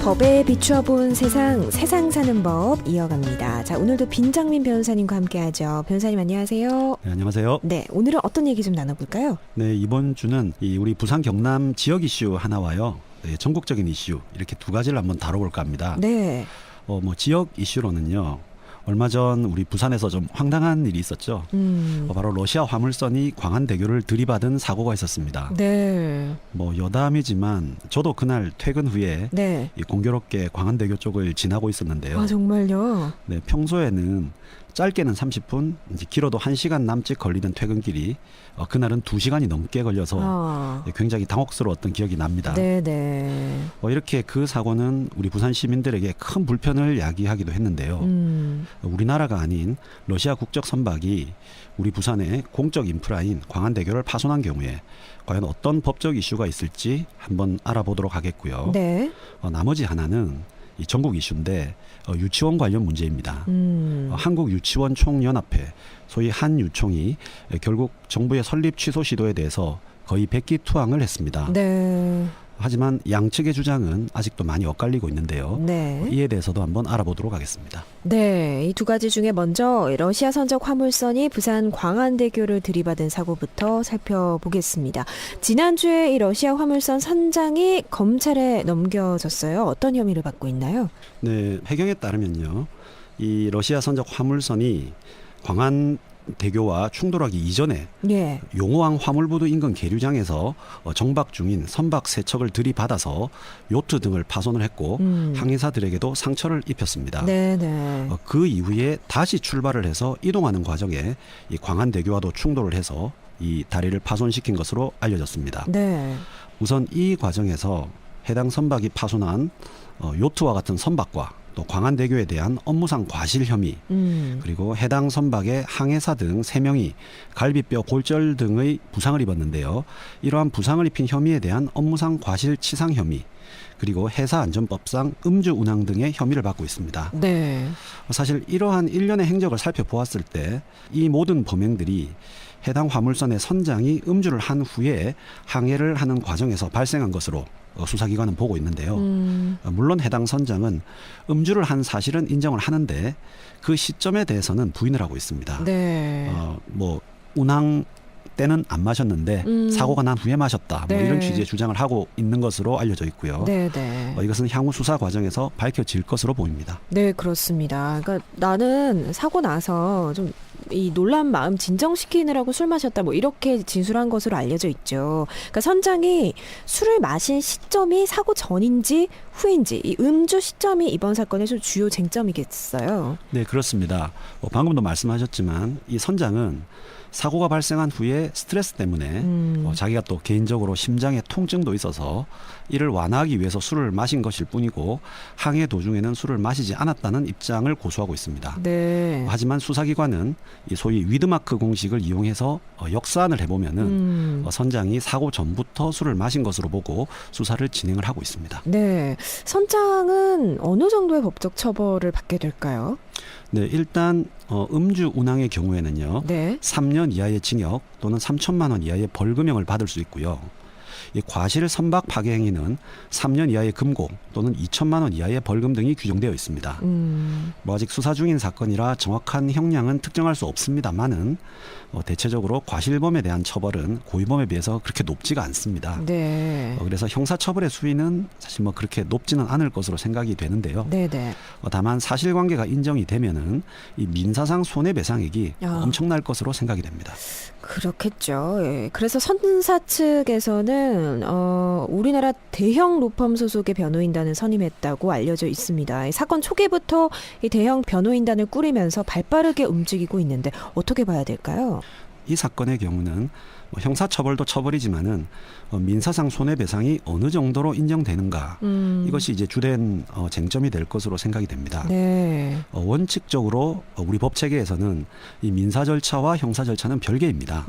법에 비추어 본 세상 사는 법 이어갑니다. 자, 오늘도 빈장민 변호사님과 함께하죠. 변호사님 안녕하세요. 네, 안녕하세요. 네, 오늘은 어떤 얘기 좀 나눠볼까요? 네, 이번 주는 우리 부산 경남 지역 이슈 하나와요. 네, 전국적인 이슈 이렇게 두 가지를 한번 다뤄볼까 합니다. 네. 지역 이슈로는요. 얼마 전 우리 부산에서 좀 황당한 일이 있었죠. 바로 러시아 화물선이 광안대교를 들이받은 사고가 있었습니다. 네. 여담이지만 저도 그날 퇴근 후에 네. 공교롭게 광안대교 쪽을 지나고 있었는데요. 아, 정말요? 네, 평소에는 짧게는 30분, 이제 길어도 1시간 남짓 걸리는 퇴근길이 그날은 2시간이 넘게 걸려서 굉장히 당혹스러웠던 기억이 납니다. 네네. 이렇게 그 사고는 우리 부산 시민들에게 큰 불편을 야기하기도 했는데요. 우리나라가 아닌 러시아 국적 선박이 우리 부산의 공적 인프라인 광안대교를 파손한 경우에 과연 어떤 법적 이슈가 있을지 한번 알아보도록 하겠고요. 네. 나머지 하나는 이 전국 이슈인데 유치원 관련 문제입니다. 한국유치원총연합회 소위 한유총이 결국 정부의 설립 취소 시도에 대해서 거의 백기투항을 했습니다. 네. 하지만 양측의 주장은 아직도 많이 엇갈리고 있는데요. 네. 이에 대해서도 한번 알아보도록 하겠습니다. 네, 이 두 가지 중에 먼저 러시아 선적 화물선이 부산 광안대교를 들이받은 사고부터 살펴보겠습니다. 지난주에 이 러시아 화물선 선장이 검찰에 넘겨졌어요. 어떤 혐의를 받고 있나요? 네, 해경에 따르면요. 이 러시아 선적 화물선이 광안대교와 충돌하기 이전에 예. 용호항 화물부두 인근 계류장에서 정박 중인 선박 3척을 들이받아서 요트 등을 파손을 했고 항해사들에게도 상처를 입혔습니다. 네네. 그 이후에 다시 출발을 해서 이동하는 과정에 이 광안대교와도 충돌을 해서 이 다리를 파손시킨 것으로 알려졌습니다. 네. 우선 이 과정에서 해당 선박이 파손한 요트와 같은 선박과 또 광안대교에 대한 업무상 과실 혐의 그리고 해당 선박의 항해사 등 3명이 갈비뼈 골절 등의 부상을 입었는데요. 이러한 부상을 입힌 혐의에 대한 업무상 과실치상 혐의 그리고 해사안전법상 음주운항 등의 혐의를 받고 있습니다. 네. 사실 이러한 일련의 행적을 살펴보았을 때 이 모든 범행들이 해당 화물선의 선장이 음주를 한 후에 항해를 하는 과정에서 발생한 것으로 수사기관은 보고 있는데요. 물론 해당 선장은 음주를 한 사실은 인정을 하는데 그 시점에 대해서는 부인을 하고 있습니다. 네. 운항 때는 안 마셨는데 사고가 난 후에 마셨다. 네. 이런 취지의 주장을 하고 있는 것으로 알려져 있고요. 네네. 이것은 향후 수사 과정에서 밝혀질 것으로 보입니다. 네, 그렇습니다. 그러니까 나는 사고 나서 좀 이 놀란 마음 진정시키느라고 술 마셨다 이렇게 진술한 것으로 알려져 있죠. 그러니까 선장이 술을 마신 시점이 사고 전인지 후인지 이 음주 시점이 이번 사건의 좀 주요 쟁점이겠어요. 네, 그렇습니다. 방금도 말씀하셨지만 이 선장은 사고가 발생한 후에 스트레스 때문에 자기가 또 개인적으로 심장에 통증도 있어서 이를 완화하기 위해서 술을 마신 것일 뿐이고 항해 도중에는 술을 마시지 않았다는 입장을 고수하고 있습니다. 네. 하지만 수사기관은 이 소위 위드마크 공식을 이용해서 역사안을 해보면은 선장이 사고 전부터 술을 마신 것으로 보고 수사를 진행을 하고 있습니다. 네. 선장은 어느 정도의 법적 처벌을 받게 될까요? 네, 일단 음주 운항의 경우에는요. 네. 3년 이하의 징역 또는 3천만 원 이하의 벌금형을 받을 수 있고요. 이 과실 선박 파괴 행위는 3년 이하의 금고 또는 2천만 원 이하의 벌금 등이 규정되어 있습니다. 아직 수사 중인 사건이라 정확한 형량은 특정할 수 없습니다만은 대체적으로 과실범에 대한 처벌은 고의범에 비해서 그렇게 높지가 않습니다. 네. 그래서 형사처벌의 수위는 사실 그렇게 높지는 않을 것으로 생각이 되는데요. 네네. 다만 사실관계가 인정이 되면은 이 민사상 손해배상액이 엄청날 것으로 생각이 됩니다. 그렇겠죠. 예. 그래서 선사 측에서는 우리나라 대형 로펌 소속의 변호인단을 선임했다고 알려져 있습니다. 이 사건 초기부터 이 대형 변호인단을 꾸리면서 발빠르게 움직이고 있는데 어떻게 봐야 될까요? 이 사건의 경우는 형사처벌도 처벌이지만은 민사상 손해배상이 어느 정도로 인정되는가 이것이 이제 주된 쟁점이 될 것으로 생각이 됩니다. 네. 원칙적으로 우리 법 체계에서는 이 민사 절차와 형사 절차는 별개입니다.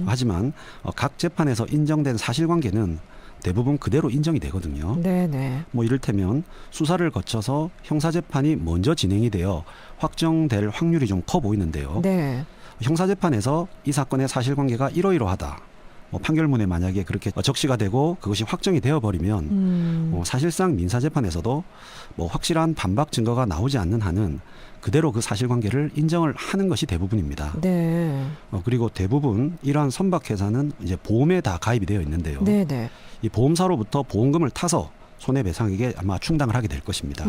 하지만 각 재판에서 인정된 사실관계는 대부분 그대로 인정이 되거든요. 네네. 이를테면 수사를 거쳐서 형사재판이 먼저 진행이 되어 확정될 확률이 좀 커 보이는데요. 네. 형사재판에서 이 사건의 사실관계가 이러이러하다. 판결문에 만약에 그렇게 적시가 되고 그것이 확정이 되어버리면 사실상 민사재판에서도 확실한 반박 증거가 나오지 않는 한은 그대로 그 사실관계를 인정을 하는 것이 대부분입니다. 네. 그리고 대부분 이러한 선박회사는 이제 보험에 다 가입이 되어 있는데요. 네네. 이 보험사로부터 보험금을 타서 손해배상액에 아마 충당을 하게 될 것입니다.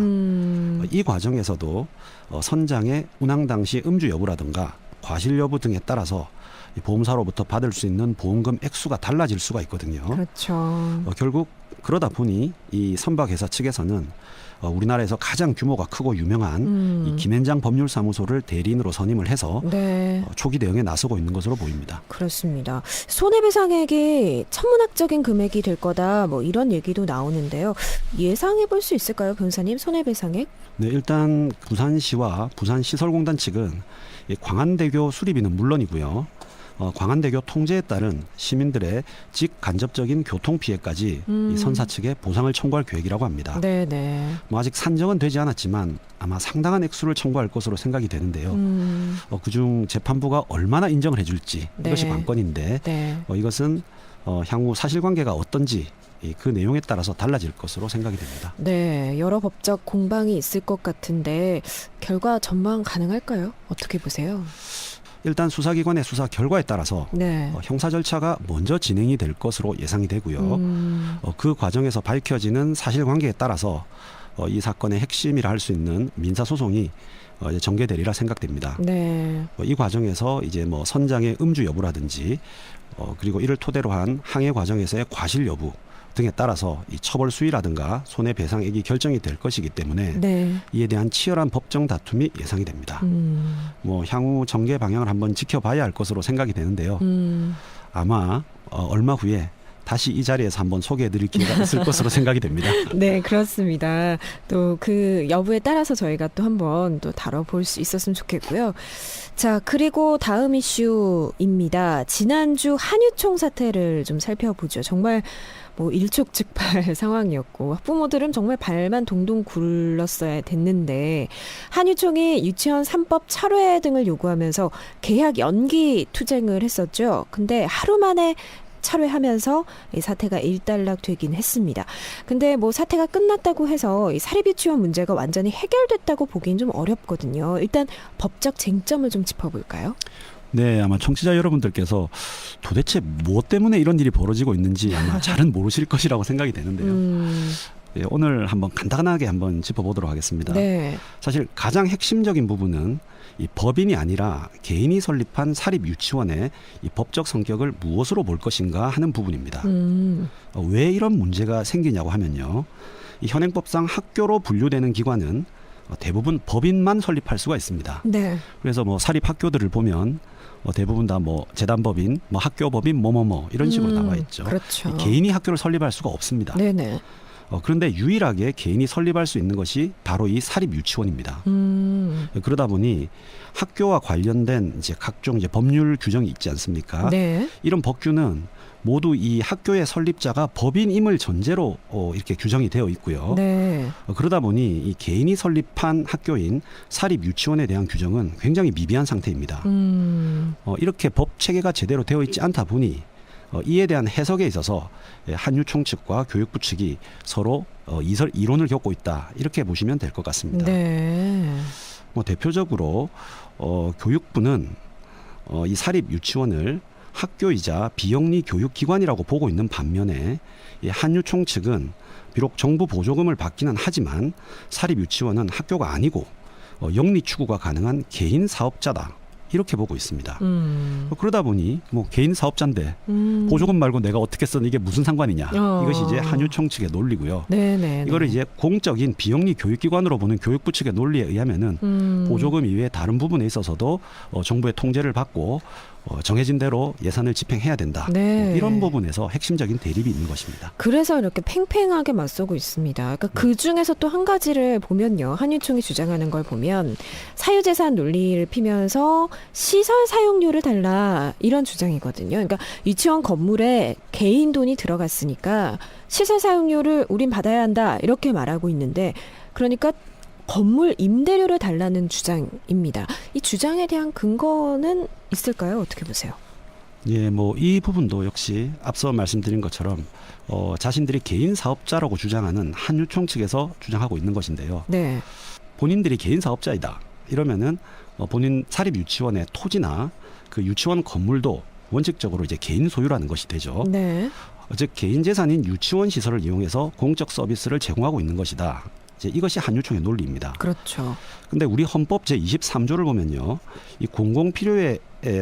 이 과정에서도 선장의 운항 당시 음주 여부라든가 과실 여부 등에 따라서 이 보험사로부터 받을 수 있는 보험금 액수가 달라질 수가 있거든요. 그렇죠. 결국 그러다 보니 이 선박회사 측에서는 우리나라에서 가장 규모가 크고 유명한 이 김앤장 법률사무소를 대리인으로 선임을 해서 네. 초기 대응에 나서고 있는 것으로 보입니다. 그렇습니다. 손해배상액이 천문학적인 금액이 될 거다 이런 얘기도 나오는데요. 예상해 볼 수 있을까요, 변호사님? 손해배상액? 네, 일단 부산시와 부산시설공단 측은 이 광안대교 수리비는 물론이고요. 광안대교 통제에 따른 시민들의 직간접적인 교통피해까지 이 선사 측에 보상을 청구할 계획이라고 합니다. 네네. 아직 산정은 되지 않았지만 아마 상당한 액수를 청구할 것으로 생각이 되는데요. 그중 재판부가 얼마나 인정을 해줄지 네. 이것이 관건인데 네. 이것은 향후 사실관계가 어떤지 그 내용에 따라서 달라질 것으로 생각이 됩니다. 네, 여러 법적 공방이 있을 것 같은데 결과 전망 가능할까요? 어떻게 보세요? 일단 수사기관의 수사 결과에 따라서 네. 형사 절차가 먼저 진행이 될 것으로 예상이 되고요. 그 과정에서 밝혀지는 사실관계에 따라서 이 사건의 핵심이라 할 수 있는 민사소송이 이제 전개되리라 생각됩니다. 네. 이 과정에서 이제 선장의 음주 여부라든지 그리고 이를 토대로 한 항해 과정에서의 과실 여부 등에 따라서 이 처벌 수위라든가 손해배상액이 결정이 될 것이기 때문에 네. 이에 대한 치열한 법정 다툼이 예상이 됩니다. 향후 전개 방향을 한번 지켜봐야 할 것으로 생각이 되는데요. 아마 얼마 후에 다시 이 자리에서 한번 소개해드릴 기회가 있을 것으로 생각이 됩니다. 네, 그렇습니다. 또 그 여부에 따라서 저희가 또 한번 또 다뤄볼 수 있었으면 좋겠고요. 자, 그리고 다음 이슈입니다. 지난주 한유총 사태를 좀 살펴보죠. 정말 일촉즉발 상황이었고 학부모들은 정말 발만 동동 굴렀어야 됐는데 한유총이 유치원 3법 철회 등을 요구하면서 계약 연기 투쟁을 했었죠. 근데 하루 만에 철회하면서 이 사태가 일단락되긴 했습니다. 근데 사태가 끝났다고 해서 이 사립유치원 문제가 완전히 해결됐다고 보기엔 좀 어렵거든요. 일단 법적 쟁점을 좀 짚어볼까요? 네, 아마 청취자 여러분들께서 도대체 무엇 때문에 이런 일이 벌어지고 있는지 아마 잘은 모르실 것이라고 생각이 되는데요. 네, 오늘 한번 간단하게 한번 짚어보도록 하겠습니다. 네. 사실 가장 핵심적인 부분은 이 법인이 아니라 개인이 설립한 사립유치원의 이 법적 성격을 무엇으로 볼 것인가 하는 부분입니다. 왜 이런 문제가 생기냐고 하면요. 이 현행법상 학교로 분류되는 기관은 대부분 법인만 설립할 수가 있습니다. 네. 그래서 사립학교들을 보면 대부분 다 재단법인, 학교법인, 이런 식으로 나와 있죠. 그렇죠. 개인이 학교를 설립할 수가 없습니다. 네네. 그런데 유일하게 개인이 설립할 수 있는 것이 바로 이 사립유치원입니다. 그러다 보니 학교와 관련된 이제 각종 이제 법률 규정이 있지 않습니까? 네. 이런 법규는 모두 이 학교의 설립자가 법인임을 전제로 이렇게 규정이 되어 있고요. 네. 그러다 보니 이 개인이 설립한 학교인 사립유치원에 대한 규정은 굉장히 미비한 상태입니다. 이렇게 법 체계가 제대로 되어 있지 않다 보니 이에 대한 해석에 있어서 한유총 측과 교육부 측이 서로 이론을 겪고 있다 이렇게 보시면 될 것 같습니다. 네. 대표적으로 교육부는 이 사립유치원을 학교이자 비영리 교육기관이라고 보고 있는 반면에 이 한유총 측은 비록 정부 보조금을 받기는 하지만 사립유치원은 학교가 아니고 영리 추구가 가능한 개인 사업자다. 이렇게 보고 있습니다. 그러다 보니 개인 사업자인데 보조금 말고 내가 어떻게 쓰는 이게 무슨 상관이냐. 이것이 이제 한유총 측의 논리고요. 네네. 이거를 이제 공적인 비영리 교육기관으로 보는 교육부 측의 논리에 의하면은 보조금 이외에 다른 부분에 있어서도 정부의 통제를 받고 정해진 대로 예산을 집행해야 된다. 네. 이런 부분에서 핵심적인 대립이 있는 것입니다. 그래서 이렇게 팽팽하게 맞서고 있습니다. 그러니까 그 중에서 또 한 가지를 보면요. 한유총이 주장하는 걸 보면 사유재산 논리를 피면서 시설 사용료를 달라 이런 주장이거든요. 그러니까 유치원 건물에 개인 돈이 들어갔으니까 시설 사용료를 우린 받아야 한다 이렇게 말하고 있는데 그러니까 건물 임대료를 달라는 주장입니다. 이 주장에 대한 근거는 있을까요? 어떻게 보세요? 예, 뭐 이 부분도 역시 앞서 말씀드린 것처럼 자신들이 개인 사업자라고 주장하는 한유총 측에서 주장하고 있는 것인데요. 네. 본인들이 개인 사업자이다 이러면은 본인 사립 유치원의 토지나 그 유치원 건물도 원칙적으로 이제 개인 소유라는 것이 되죠. 네. 즉 개인 재산인 유치원 시설을 이용해서 공적 서비스를 제공하고 있는 것이다. 이제 이것이 한유총의 논리입니다. 그렇죠. 근데 우리 헌법 제23조를 보면요. 이 공공 필요에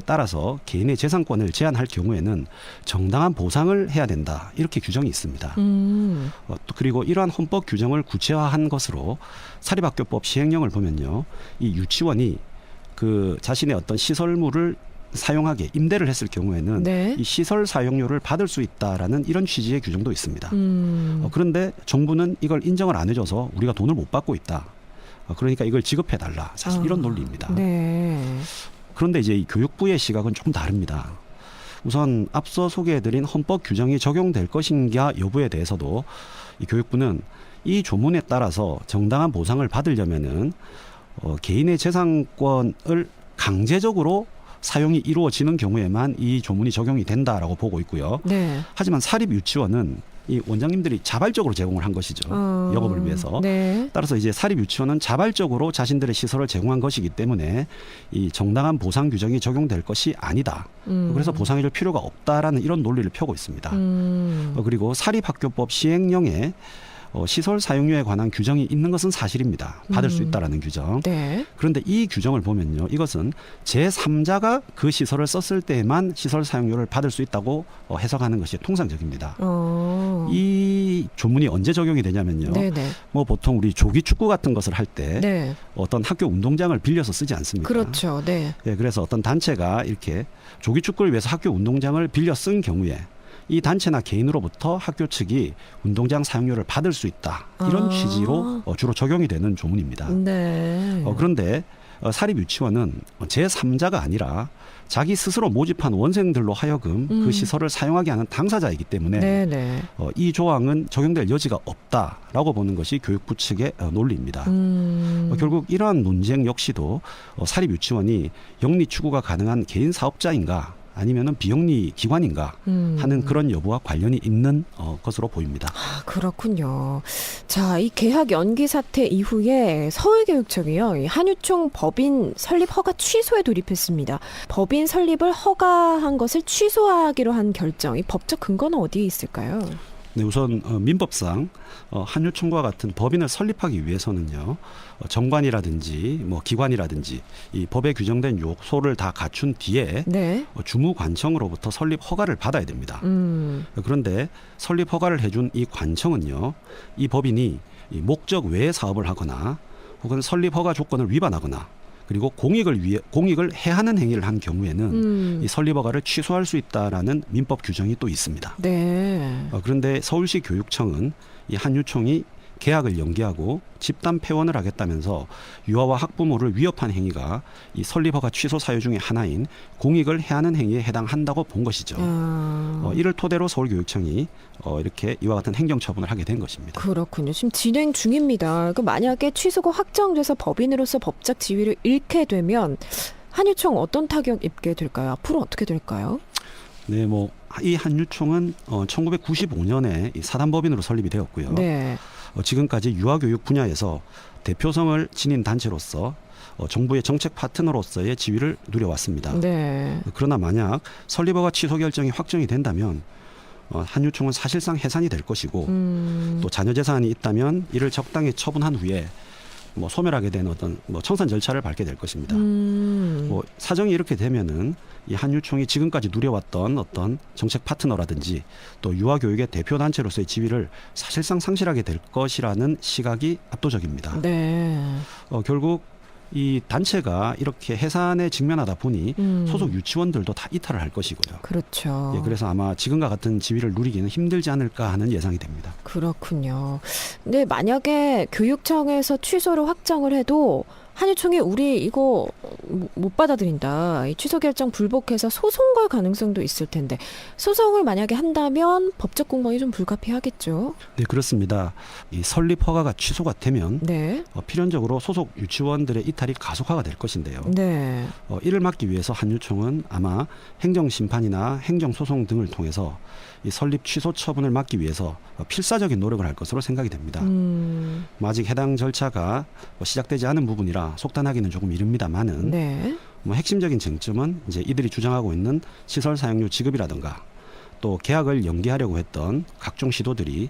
따라서 개인의 재산권을 제한할 경우에는 정당한 보상을 해야 된다. 이렇게 규정이 있습니다. 또 그리고 이러한 헌법 규정을 구체화한 것으로 사립학교법 시행령을 보면요. 이 유치원이 그 자신의 어떤 시설물을 사용하게 임대를 했을 경우에는 네. 이 시설 사용료를 받을 수 있다라는 이런 취지의 규정도 있습니다. 그런데 정부는 이걸 인정을 안 해줘서 우리가 돈을 못 받고 있다. 그러니까 이걸 지급해달라. 사실 이런 논리입니다. 네. 그런데 이제 이 교육부의 시각은 조금 다릅니다. 우선 앞서 소개해드린 헌법 규정이 적용될 것인가 여부에 대해서도 이 교육부는 이 조문에 따라서 정당한 보상을 받으려면은 개인의 재산권을 강제적으로 사용이 이루어지는 경우에만 이 조문이 적용이 된다라고 보고 있고요. 네. 하지만 사립 유치원은 이 원장님들이 자발적으로 제공을 한 것이죠. 영업을 위해서. 네. 따라서 이제 사립 유치원은 자발적으로 자신들의 시설을 제공한 것이기 때문에 이 정당한 보상 규정이 적용될 것이 아니다. 그래서 보상해줄 필요가 없다라는 이런 논리를 펴고 있습니다. 그리고 사립학교법 시행령에 시설 사용료에 관한 규정이 있는 것은 사실입니다. 받을 수 있다라는 규정. 네. 그런데 이 규정을 보면요. 이것은 제3자가 그 시설을 썼을 때만 시설 사용료를 받을 수 있다고 해석하는 것이 통상적입니다. 이 조문이 언제 적용이 되냐면요. 네네. 뭐 보통 우리 조기 축구 같은 것을 할 때 네. 어떤 학교 운동장을 빌려서 쓰지 않습니까? 그렇죠. 네. 예, 그래서 어떤 단체가 이렇게 조기 축구를 위해서 학교 운동장을 빌려 쓴 경우에 이 단체나 개인으로부터 학교 측이 운동장 사용료를 받을 수 있다. 이런 취지로 주로 적용이 되는 조문입니다. 네. 그런데 사립 유치원은 제3자가 아니라 자기 스스로 모집한 원생들로 하여금 그 시설을 사용하게 하는 당사자이기 때문에 네네. 이 조항은 적용될 여지가 없다라고 보는 것이 교육부 측의 논리입니다. 결국 이러한 논쟁 역시도 사립 유치원이 영리 추구가 가능한 개인 사업자인가 아니면은 비영리 기관인가 하는 그런 여부와 관련이 있는 것으로 보입니다. 아, 그렇군요. 자, 이 개학 연기 사태 이후에 서울교육청이요, 이 한유총 법인 설립 허가 취소에 돌입했습니다. 법인 설립을 허가한 것을 취소하기로 한 결정, 이 법적 근거는 어디에 있을까요? 네, 우선 민법상 한유총과 같은 법인을 설립하기 위해서는요, 정관이라든지 뭐 기관이라든지 이 법에 규정된 요소를 다 갖춘 뒤에 네. 주무관청으로부터 설립 허가를 받아야 됩니다. 그런데 설립 허가를 해준 이 관청은요, 이 법인이 이 목적 외의 사업을 하거나 혹은 설립 허가 조건을 위반하거나 그리고 공익을 해하는 행위를 한 경우에는 이 설립 허가를 취소할 수 있다라는 민법 규정이 또 있습니다. 네. 그런데 서울시 교육청은 이 한유총이 계약을 연기하고 집단 폐원을 하겠다면서 유아와 학부모를 위협한 행위가 이 설립 허가 취소 사유 중에 하나인 공익을 해하는 행위에 해당한다고 본 것이죠. 이를 토대로 서울교육청이 이렇게 이와 같은 행정처분을 하게 된 것입니다. 그렇군요. 지금 진행 중입니다. 만약에 취소가 확정돼서 법인으로서 법적 지위를 잃게 되면 한유총 어떤 타격 입게 될까요? 앞으로 어떻게 될까요? 네, 뭐 이 한유총은 1995년에 이 사단법인으로 설립이 되었고요. 네. 지금까지 유아교육 분야에서 대표성을 지닌 단체로서 정부의 정책 파트너로서의 지위를 누려왔습니다. 네. 그러나 만약 설립허가 취소 결정이 확정이 된다면 한유총은 사실상 해산이 될 것이고 또 자녀 재산이 있다면 이를 적당히 처분한 후에 뭐 소멸하게 된 어떤 뭐 청산 절차를 밟게 될 것입니다. 뭐 사정이 이렇게 되면은 이 한유총이 지금까지 누려왔던 어떤 정책 파트너라든지 또 유아 교육의 대표 단체로서의 지위를 사실상 상실하게 될 것이라는 시각이 압도적입니다. 네. 결국 이 단체가 이렇게 해산에 직면하다 보니 소속 유치원들도 다 이탈을 할 것이고요. 그렇죠. 예, 그래서 아마 지금과 같은 지위를 누리기는 힘들지 않을까 하는 예상이 됩니다. 그렇군요. 근데 만약에 교육청에서 취소를 확정을 해도 한유총이 우리 이거 못 받아들인다. 이 취소 결정 불복해서 소송 걸 가능성도 있을 텐데 소송을 만약에 한다면 법적 공방이 좀 불가피하겠죠. 네, 그렇습니다. 이 설립 허가가 취소가 되면 네. 필연적으로 소속 유치원들의 이탈이 가속화가 될 것인데요. 네. 이를 막기 위해서 한유총은 아마 행정심판이나 행정소송 등을 통해서 이 설립 취소 처분을 막기 위해서 필사적인 노력을 할 것으로 생각이 됩니다. 아직 해당 절차가 시작되지 않은 부분이라 속단하기는 조금 이릅니다만은 네. 핵심적인 쟁점은 이제 이들이 주장하고 있는 시설 사용료 지급이라든가 또 계약을 연기하려고 했던 각종 시도들이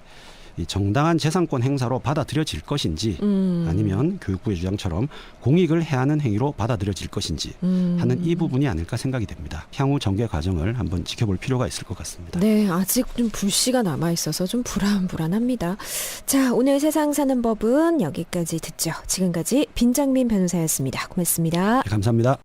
이 정당한 재산권 행사로 받아들여질 것인지 아니면 교육부의 주장처럼 공익을 해하는 행위로 받아들여질 것인지 하는 이 부분이 아닐까 생각이 됩니다. 향후 전개 과정을 한번 지켜볼 필요가 있을 것 같습니다. 네, 아직 좀 불씨가 남아 있어서 좀 불안합니다. 자, 오늘 세상 사는 법은 여기까지 듣죠. 지금까지 빈장민 변호사였습니다. 고맙습니다. 네, 감사합니다.